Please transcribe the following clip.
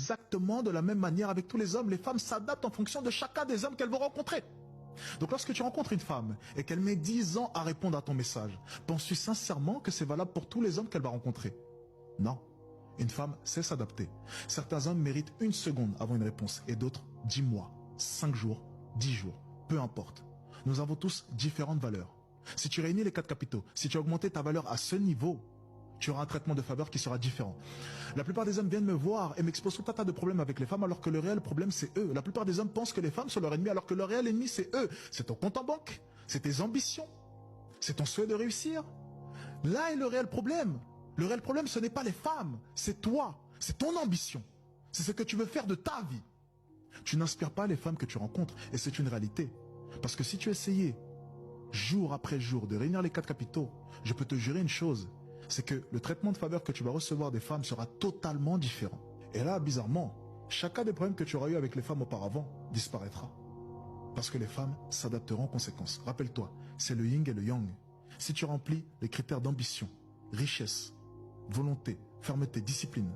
exactement de la même manière avec tous les hommes. Les femmes s'adaptent en fonction de chacun des hommes qu'elles vont rencontrer. Donc lorsque tu rencontres une femme et qu'elle met 10 ans à répondre à ton message, penses-tu sincèrement que c'est valable pour tous les hommes qu'elle va rencontrer? Non. Une femme sait s'adapter. Certains hommes méritent 1 seconde avant une réponse et d'autres 10 mois, 5 jours, 10 jours, peu importe. Nous avons tous différentes valeurs. Si tu réunis les 4 capitaux, si tu as augmenté ta valeur à ce niveau, tu auras un traitement de faveur qui sera différent. La plupart des hommes viennent me voir et m'exposent tout un tas de problèmes avec les femmes alors que le réel problème c'est eux. La plupart des hommes pensent que les femmes sont leur ennemi alors que le réel ennemi c'est eux. C'est ton compte en banque, c'est tes ambitions, c'est ton souhait de réussir. Là est le réel problème. Le réel problème ce n'est pas les femmes, c'est toi, c'est ton ambition. C'est ce que tu veux faire de ta vie. Tu n'inspires pas les femmes que tu rencontres et c'est une réalité. Parce que si tu essayais jour après jour de réunir les 4 capitaux, je peux te jurer une chose, c'est que le traitement de faveur que tu vas recevoir des femmes sera totalement différent. Et là, bizarrement, chacun des problèmes que tu auras eu avec les femmes auparavant disparaîtra. Parce que les femmes s'adapteront en conséquence. Rappelle-toi, c'est le yin et le yang. Si tu remplis les critères d'ambition, richesse, volonté, fermeté, discipline,